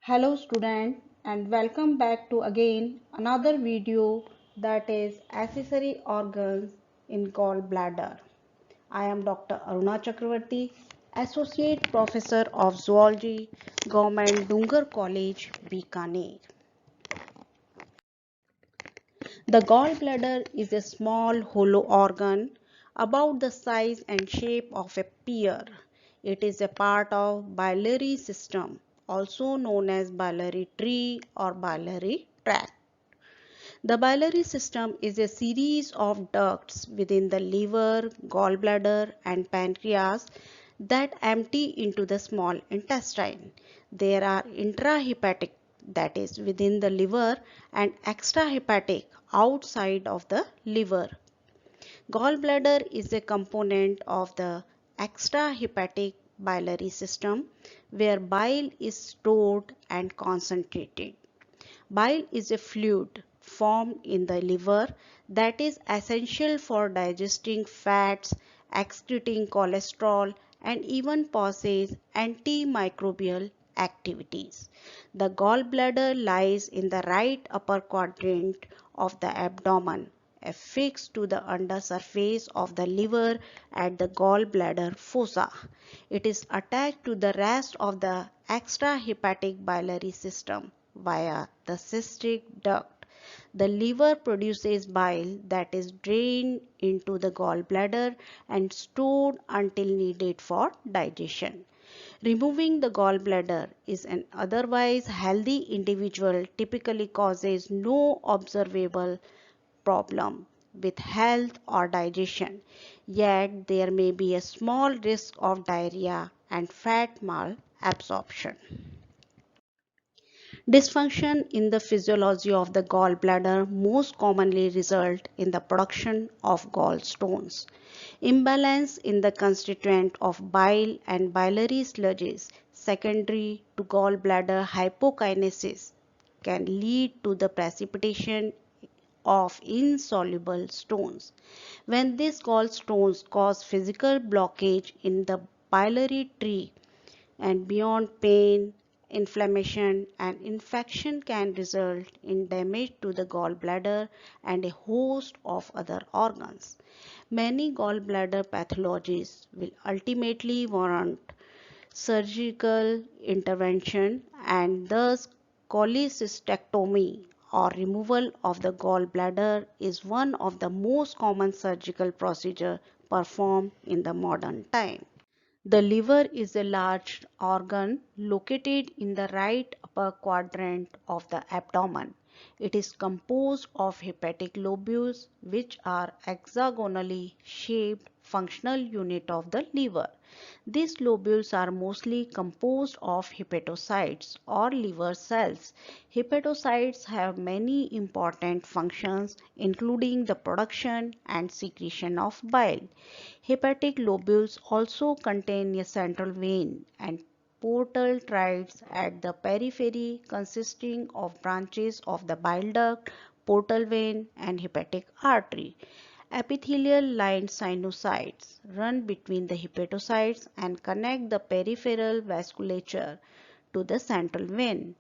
Hello student and welcome back to again another video that is accessory organs in gall bladder. I am Dr. ARUNA Chakrawarti, Associate Professor of Zoology, Government Dungar College, Bikaner. The gallbladder is a small hollow organ about the size and shape of a pear. It is a part of biliary system, also known as biliary tree or biliary tract. The biliary system is a series of ducts within the liver, gallbladder and pancreas that empty into the small intestine. There are intrahepatic, that is within the liver, and extrahepatic, outside of the liver. Gallbladder is a component of the extrahepatic biliary system where bile is stored and concentrated. Bile is a fluid formed in the liver that is essential for digesting fats, excreting cholesterol, and even possesses antimicrobial activities. The gallbladder lies in the right upper quadrant of the abdomen, affixed to the undersurface of the liver at the gallbladder fossa. It is attached to the rest of the extrahepatic biliary system via the cystic duct. The liver produces bile that is drained into the gallbladder and stored until needed for digestion. Removing the gallbladder is an otherwise healthy individual typically causes no observable problem with health or digestion, yet there may be a small risk of diarrhea and fat malabsorption. Dysfunction in the physiology of the gallbladder most commonly result in the production of gallstones. Imbalance in the constituent of bile and biliary sludges secondary to gallbladder hypokinesis can lead to the precipitation of insoluble stones. When these gallstones cause physical blockage in the biliary tree and beyond pain, inflammation and infection can result in damage to the gallbladder and a host of other organs. Many gallbladder pathologies will ultimately warrant surgical intervention and thus cholecystectomy or removal of the gallbladder is one of the most common surgical procedures performed in the modern time. The liver is a large organ located in the right upper quadrant of the abdomen. It is composed of hepatic lobules which are hexagonally shaped functional unit of the liver. These lobules are mostly composed of hepatocytes or liver cells. Hepatocytes have many important functions including the production and secretion of bile. Hepatic lobules also contain a central vein and portal tracts at the periphery consisting of branches of the bile duct, portal vein and hepatic artery. Epithelial-lined sinusoids run between the hepatocytes and connect the peripheral vasculature to the central vein.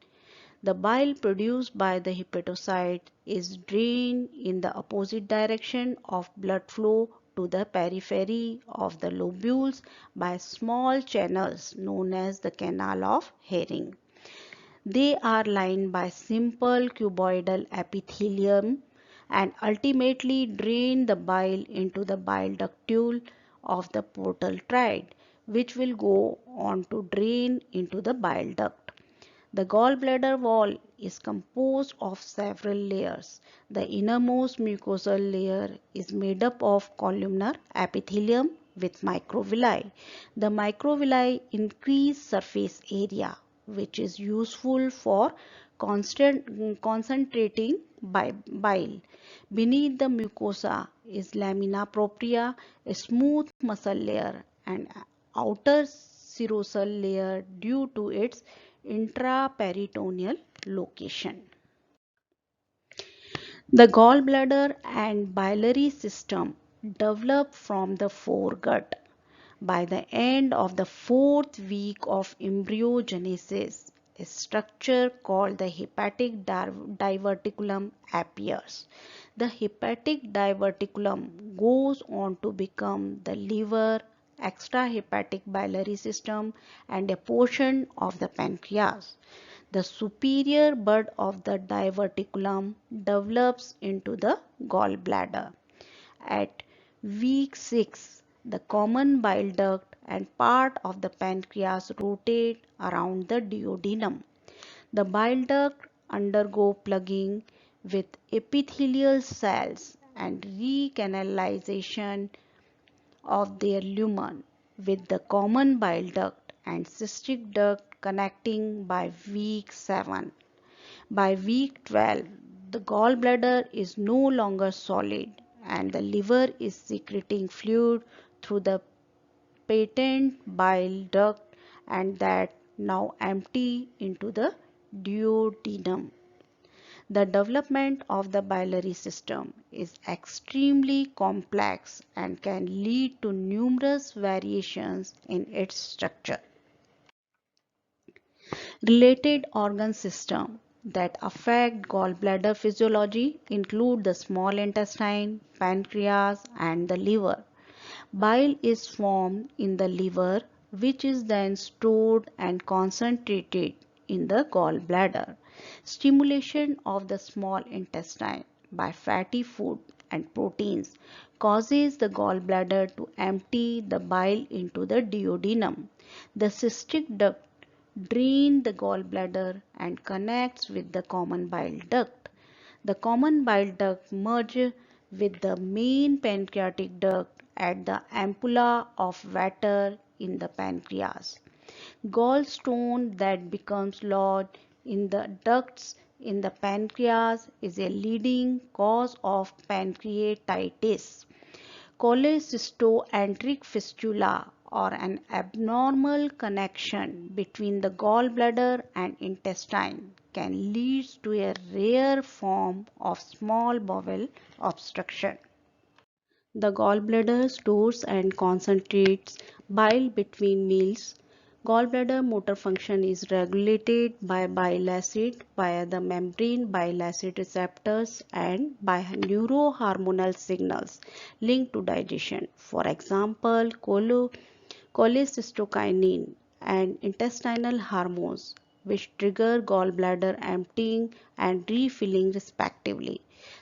The bile produced by the hepatocyte is drained in the opposite direction of blood flow to the periphery of the lobules by small channels known as the canal of Herring. They are lined by simple cuboidal epithelium and ultimately drain the bile into the bile ductule of the portal tract, which will go on to drain into the bile duct. The gallbladder wall is composed of several layers. The innermost mucosal layer is made up of columnar epithelium with microvilli. The microvilli increase surface area, which is useful for concentrating bile. Beneath the mucosa is lamina propria, a smooth muscle layer, and outer serosal layer due to its intraperitoneal location. The gallbladder and biliary system develop from the foregut. By the end of the fourth week of embryogenesis, a structure called the hepatic diverticulum appears. The hepatic diverticulum goes on to become the liver, extrahepatic biliary system, and a portion of the pancreas. The superior bud of the diverticulum develops into the gallbladder. At week 6, the common bile duct and part of the pancreas rotate around the duodenum. The bile duct undergo plugging with epithelial cells and recanalization of their lumen with the common bile duct and cystic duct connecting by week 7. By week 12, the gallbladder is no longer solid and the liver is secreting fluid through the patent bile duct and that now empty into the duodenum. The development of the biliary system is extremely complex and can lead to numerous variations in its structure. Related organ systems that affect gallbladder physiology include the small intestine, pancreas, and the liver. Bile is formed in the liver, which is then stored and concentrated in the gallbladder. Stimulation of the small intestine by fatty food and proteins causes the gallbladder to empty the bile into the duodenum. The cystic duct drains the gallbladder and connects with the common bile duct. The common bile duct merges with the main pancreatic duct at the ampulla of Vater in the pancreas. Gallstone that becomes lodged in the ducts in the pancreas is a leading cause of pancreatitis. Cholecystoenteric fistula or an abnormal connection between the gallbladder and intestine can lead to a rare form of small bowel obstruction. The gallbladder stores and concentrates bile between meals. Gallbladder motor function is regulated by bile acid via the membrane bile acid receptors and by neurohormonal signals linked to digestion. For example, cholecystokinin and intestinal hormones which trigger gallbladder emptying and refilling respectively.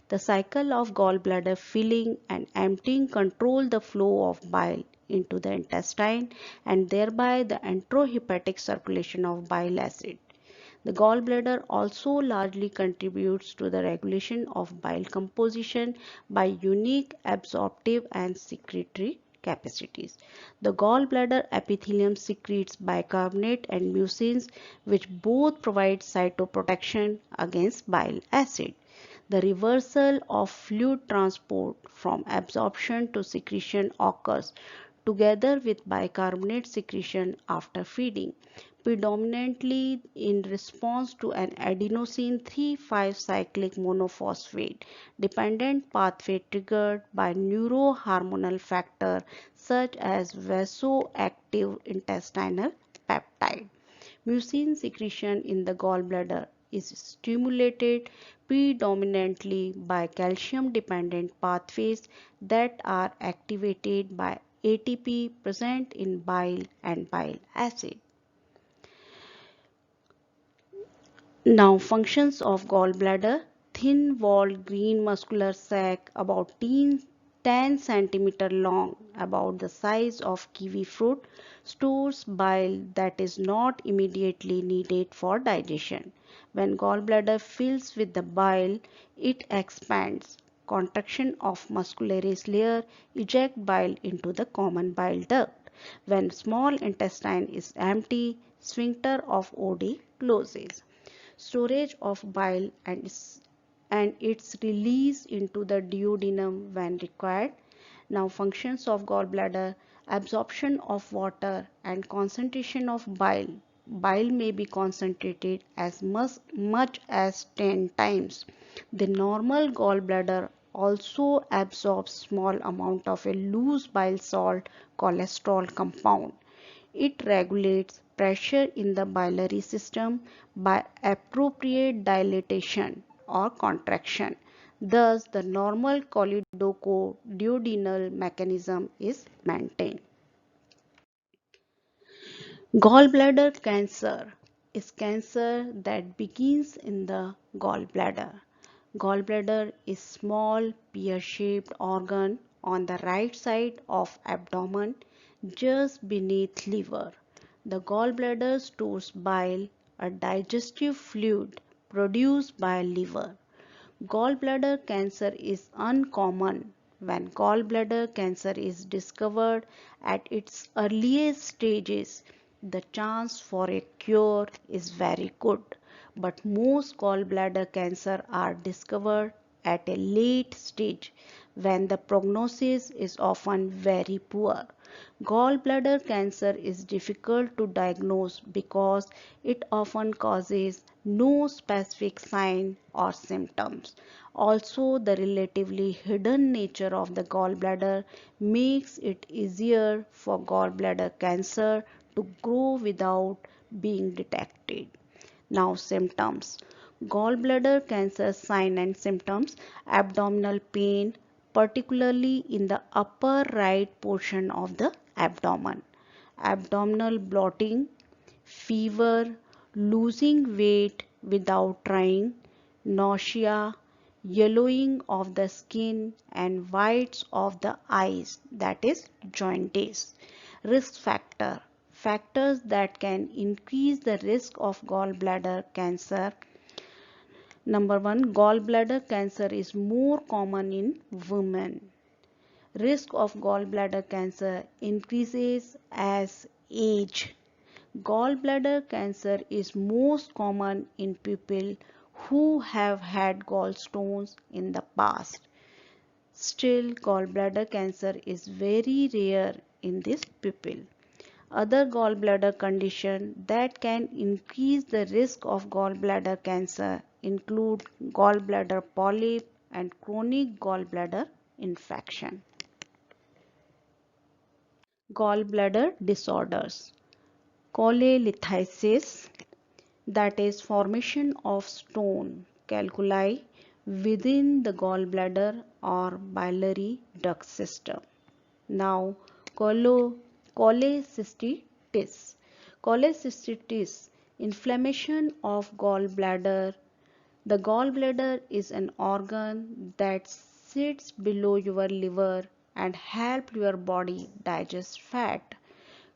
The cycle of gallbladder filling and emptying control the flow of bile into the intestine and thereby the enterohepatic circulation of bile acid. The gallbladder also largely contributes to the regulation of bile composition by unique absorptive and secretory capacities. The gallbladder epithelium secretes bicarbonate and mucins which both provide cytoprotection against bile acid. The reversal of fluid transport from absorption to secretion occurs together with bicarbonate secretion after feeding, predominantly in response to an adenosine 3,5 cyclic monophosphate dependent pathway triggered by neurohormonal factor such as vasoactive intestinal peptide. Mucin secretion in the gallbladder is stimulated predominantly by calcium-dependent pathways that are activated by ATP present in bile and bile acid. Now, functions of gallbladder: thin-walled green muscular sac about 10 cm long, about the size of kiwi fruit, stores bile that is not immediately needed for digestion. When gallbladder fills with the bile, it expands. Contraction of muscularis layer eject bile into the common bile duct. When small intestine is empty, sphincter of OD closes. Storage of bile and its release into the duodenum when required. Now, functions of gallbladder: absorption of water and concentration of bile. Bile may be concentrated as much as 10 times. The normal gallbladder also absorbs small amount of a loose bile salt cholesterol compound. It regulates pressure in the biliary system by appropriate dilatation or contraction. Thus, the normal choledochoduodenal mechanism is maintained. Gallbladder cancer is cancer that begins in the gallbladder. Gallbladder is small pear-shaped organ on the right side of abdomen just beneath liver. The gallbladder stores bile, a digestive fluid produced by liver. Gallbladder cancer is uncommon. When gallbladder cancer is discovered at its earliest stages, the chance for a cure is very good. But most gallbladder cancer are discovered at a late stage when the prognosis is often very poor. Gallbladder cancer is difficult to diagnose because it often causes no specific sign or symptoms. Also, the relatively hidden nature of the gallbladder makes it easier for gallbladder cancer to grow without being detected. Now, symptoms. Gallbladder cancer sign and symptoms: abdominal pain, particularly in the upper right portion of the abdomen, abdominal bloating, fever, losing weight without trying, nausea, yellowing of the skin and whites of the eyes, that is jaundice. Risk factors that can increase the risk of gallbladder cancer. Number 1, gallbladder cancer is more common in women. Risk of gallbladder cancer increases as age. Gallbladder cancer is most common in people who have had gallstones in the past. Still, gallbladder cancer is very rare in these people. Other gallbladder conditions that can increase the risk of gallbladder cancer include gallbladder polyp and chronic gallbladder infection. Gallbladder disorders. Cholelithiasis, that is formation of stone calculi within the gallbladder or biliary duct system. Now, cholecystitis. Cholecystitis, inflammation of gallbladder. The gallbladder is an organ that sits below your liver and helps your body digest fat.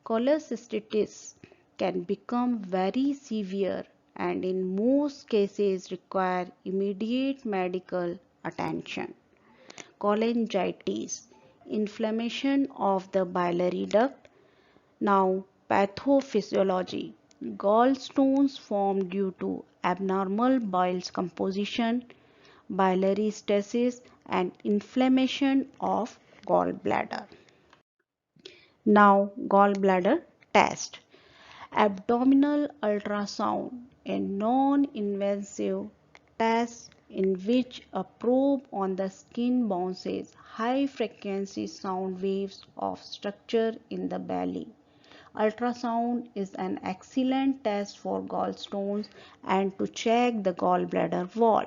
Cholecystitis can become very severe and in most cases require immediate medical attention. Cholangitis, inflammation of the biliary duct. Now, pathophysiology. Gallstones form due to abnormal bile composition, biliary stasis, and inflammation of gallbladder. Now, gallbladder test. Abdominal ultrasound, a non-invasive test in which a probe on the skin bounces high-frequency sound waves of structure in the belly. Ultrasound is an excellent test for gallstones and to check the gallbladder wall.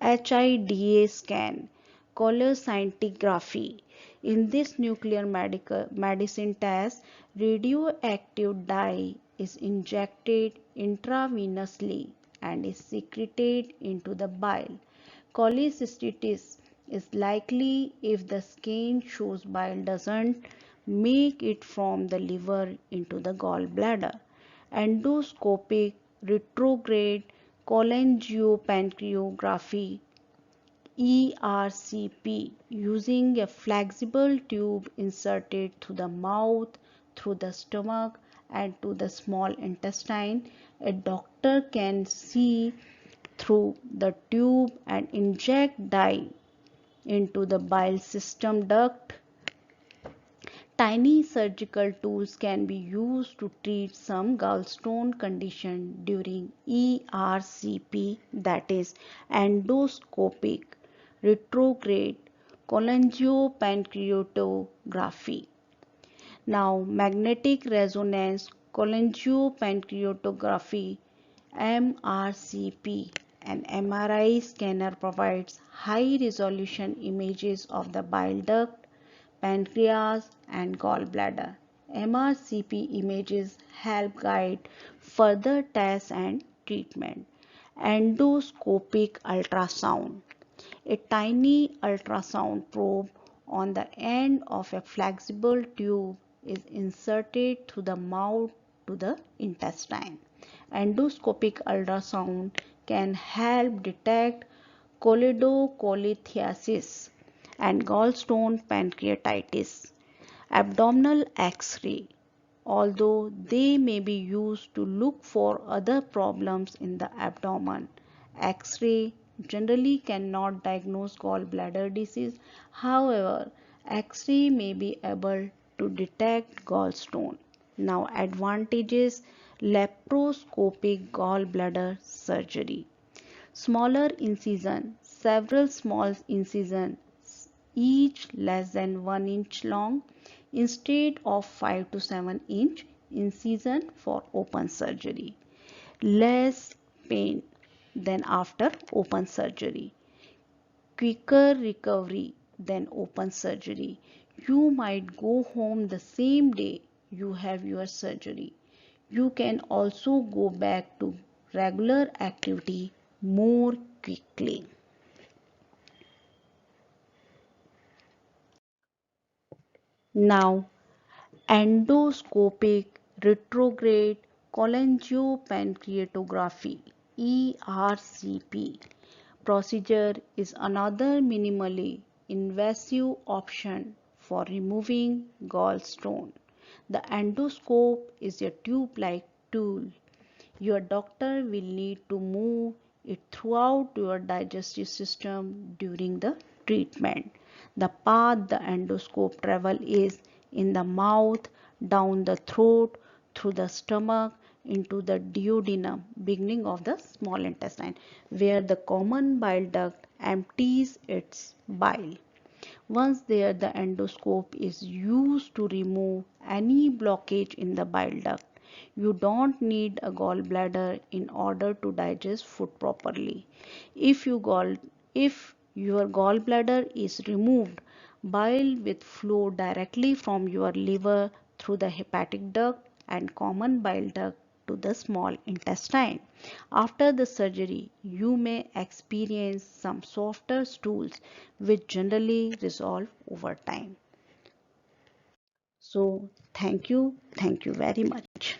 HIDA scan, cholescintigraphy. In this nuclear medicine test, radioactive dye is injected intravenously and is secreted into the bile. Cholecystitis is likely if the scan shows bile doesn't make it from the liver into the gallbladder. Endoscopic retrograde cholangiopancreography ERCP, using a flexible tube inserted through the mouth, through the stomach and to the small intestine. A doctor can see through the tube and inject dye into the bile system duct. Tiny surgical tools can be used to treat some gallstone condition during ERCP, that is endoscopic retrograde cholangiopancreatography. Now, magnetic resonance cholangiopancreatography (MRCP). An MRI scanner provides high-resolution images of the bile duct, pancreas, and gallbladder. MRCP images help guide further tests and treatment. Endoscopic ultrasound. A tiny ultrasound probe on the end of a flexible tube is inserted through the mouth to the intestine. Endoscopic ultrasound can help detect choledocholithiasis and gallstone pancreatitis. Abdominal X-ray. Although they may be used to look for other problems in the abdomen, X-ray generally cannot diagnose gallbladder disease. However, X-ray may be able to detect gallstone. Now, advantages: laparoscopic gallbladder surgery. Smaller incision, several small incisions, each less than 1 inch long, instead of 5 to 7 inch incision for open surgery. Less pain than after open surgery. Quicker recovery than open surgery. You might go home the same day you have your surgery. You can also go back to regular activity more quickly. Now, endoscopic retrograde cholangiopancreatography (ERCP) procedure is another minimally invasive option for removing gallstone. The endoscope is a tube-like tool. Your doctor will need to move it throughout your digestive system during the treatment. The path the endoscope travels is in the mouth, down the throat, through the stomach, into the duodenum, beginning of the small intestine, where the common bile duct empties its bile. Once there, the endoscope is used to remove any blockage in the bile duct. You don't need a gallbladder in order to digest food properly. If your gallbladder is removed, bile will flow directly from your liver through the hepatic duct and common bile duct to the small intestine. After the surgery, you may experience some softer stools which generally resolve over time. So, thank you very much.